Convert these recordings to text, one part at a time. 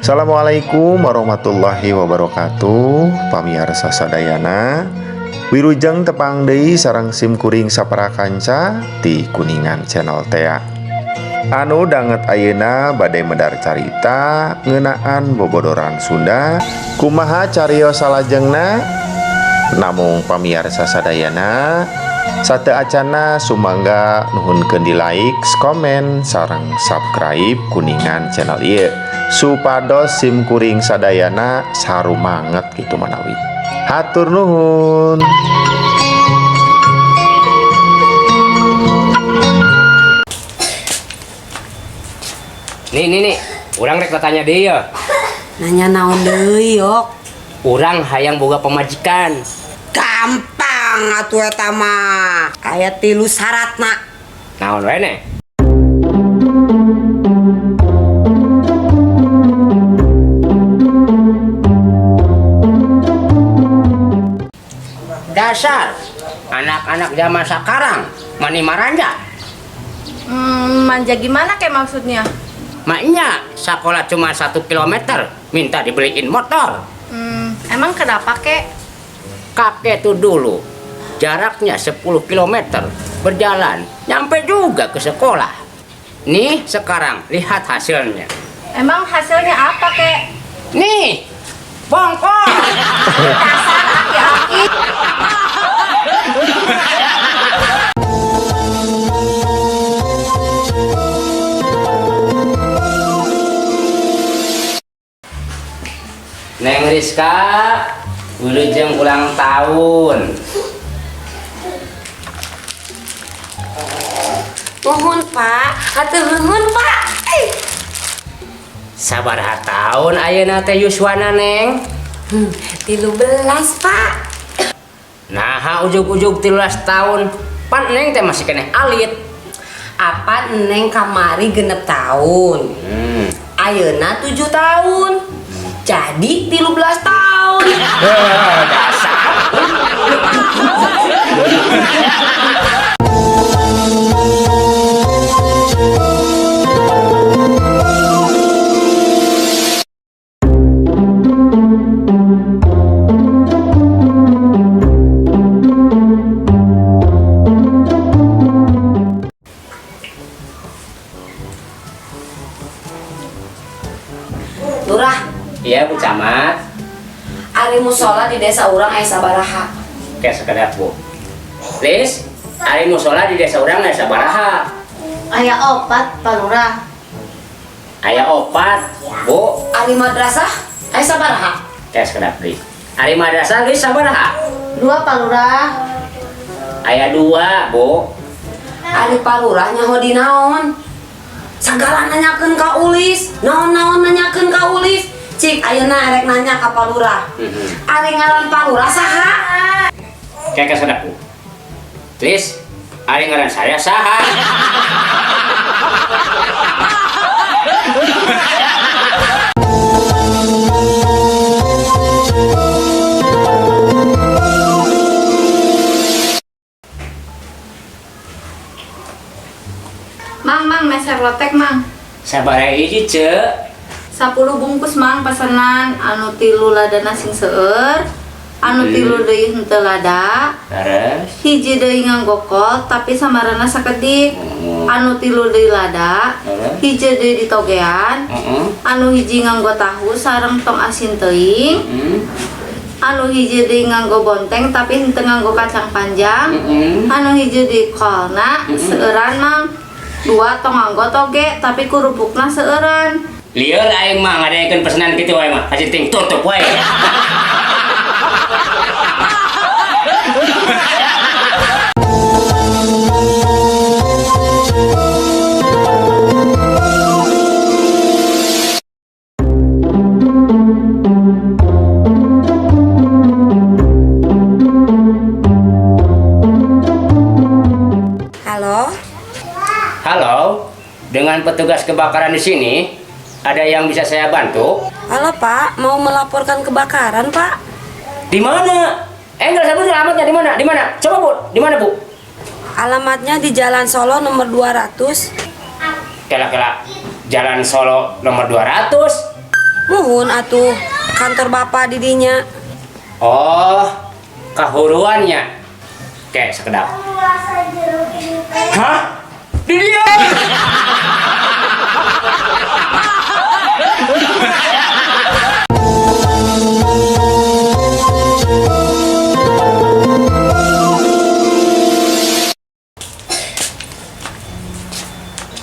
Assalamualaikum warahmatullahi wabarakatuh. Pamirsa sadayana, wilujeng tepang deui sareng simkuring sapara kanca di Kuningan Channel tea. Anu danget ayeuna bade medar carita ngeunaan bobodoran Sunda. Kumaha cariyos salajengna? Namung pamirsa sadayana, sate acana sumangga nuhunkeun di like, komen, sareng subscribe Kuningan Channel ieu supados simkuring sadayana sarumanget gitu manawi. Hatur nuhun. Nih, urang rek tanya deh ya. Nanya naon deui yok? Urang hayang boga pemajikan. Gampang atuh eta mah. Aya 3 syaratna. Naon wae ne? Dasar anak-anak zaman sekarang mani maranja. Manja gimana kayak maksudnya? Maknya sekolah cuma 1 kilometer minta dibeliin motor. Emang kenapa kek? Kakek tuh dulu jaraknya 10 kilometer berjalan nyampe juga ke sekolah. Nih sekarang lihat hasilnya. Emang hasilnya apa kek? Nih bongkok. Dasar aki-aki. Neng Rizka, wilujeng ulang tahun. Nuhun Pak, hatur nuhun Pak. Sabaraha tahun ayeuna teh yuswana Neng? 13 Pak. Nah, ujug-ujug 13 tahun. Pan Neng teh masih keneh alit. Apa Neng kamari genep tahun? Ayeuna 7 tahun. Jadi 13 tahun. Dasar. Lurah, Iya Bu Camat. ari musola di desa urang aya sabaraha? Kayak sekedar Bu. Lis, ari musola di desa urang aya sabaraha? Aya 4 Pak Lurah. Aya 4, Bu. Ari madrasah aya sabaraha? Kayak sekedar beli. Ari madrasah geus sabaraha? 2 Pak Lurah. Aya 2, Bu. Ari palurah nyaho di naon? Sagala nanyakeun ka ulis, naon-naon nanyakeun ka ulis. Cik ayeuna erek nanya ka palurah. Ari ngaran palurah saha? Kayak sekedar Bu. Lis, ari ngaran saya saha? Mang, meser lotek mang. Sabaraha hiji, Cek? 10 bungkus mang pesanan anu 3 ladana sing seueur, anu 3 deui henteu lada. Terus Hiji deui nganggo kol tapi samarana sakedik. Anu 3 deui lada, hiji deui ditogean. Anu hiji nganggo tahu sareng tong asin teuing. Anu hiji deui nganggo bonteng tapi henteu nganggo kacang panjang. Anu hiji deui kolna seueuran mang. 2 tong nganggo toge tapi kurupukna seueuran. lieur aing mah ngadaekeun pesanan kitu wae mah. Haji ting tutup wae. Halo? Halo, dengan petugas kebakaran di sini, ada yang bisa saya bantu? Halo Pak, mau melaporkan kebakaran Pak? Di mana? Enggak sebut alamatnya di mana? Di mana? Coba Bu, di mana Bu? Alamatnya di Jalan Solo nomor 200. Kela-kela Jalan Solo nomor 200. Nuhun atuh kantor bapak didinya. Oh, kahuruannya. Oke, sekedap. Hah? Di dia.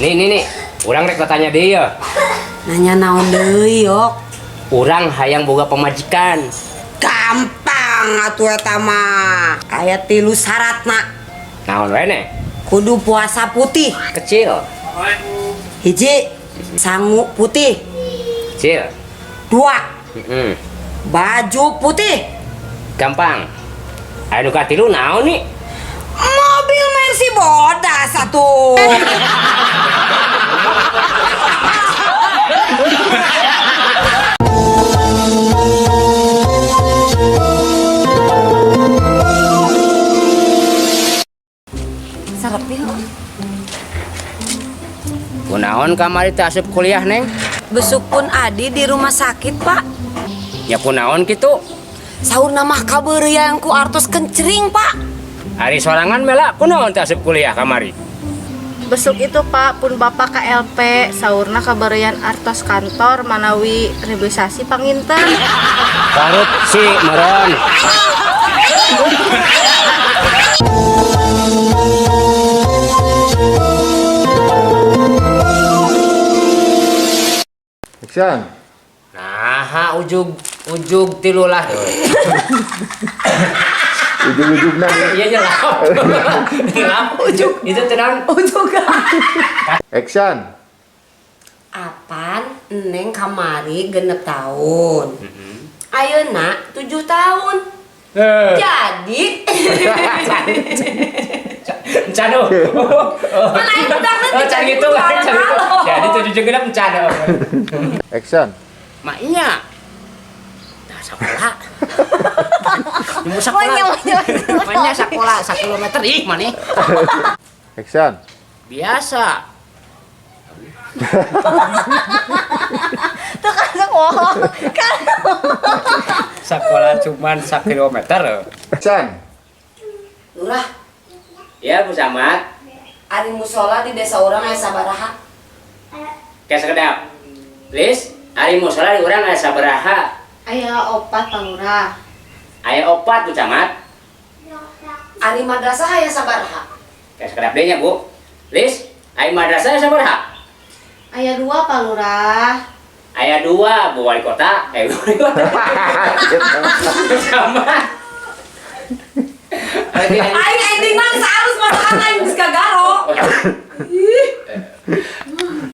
Nih, urang rek tanya dia. Nanya naon deui yok. Urang hayang boga pemajikan. Gampang atuh eta mah. Aya 3 syaratna. Naon wae ne? Kudu puasa putih. Kecil. Hiji, sangu putih. Kecil. 2, baju putih. Gampang. Anu katilu naon nih? Mobil Mercy bodas satu. Sarap ya. Kunaon kamari teh asup kuliah neng? Besuk pun Adi di rumah sakit pak. Ya kunaon gitu? Saur nama kabeuriang ku artos kencering pak. Hari sorangan mela kunaon teh asup kuliah kamari? Besok itu Pak pun Bapak KLP saurna kabarian artos kantor manawi revisasi panginten. Parut si meren. Action. Nah, ujug tilulah. Ujug-ujugna. Iya nyelap. Nyelap ujug itu tenang. Ujug. Action. Apan neng kamari genep tahun. Ayeuna 7 tahun. Jadi Cano. mana yang udah Oh, can gitu. Jadi 7 jeung genep cano. Action. Mak iya. Nah, sekolah. Ibu sekolah. Makanya sekolah 1 kilometer ih mana? Action. Biasa. Tuh kan sekolah. Sekolah cuman 1 kilometer. Action. Lurah, Ya, Bu Samad. ari musola di desa urang aya sabaraha? Kayak sekedap. Lis, ari musola di urang aya sabaraha? Aya 4 Pak Lurah. Aya 4 Bu Samad. Ari madrasah aya sabaraha? Kayak sekedap deui nya, Bu. Lis, ari madrasah aya sabaraha? Aya 2 Pak Lurah. Aya 2 Bu Wali Kota. Wali Kota. Sama. Aing ending mah halus masakan aing geus gagaro.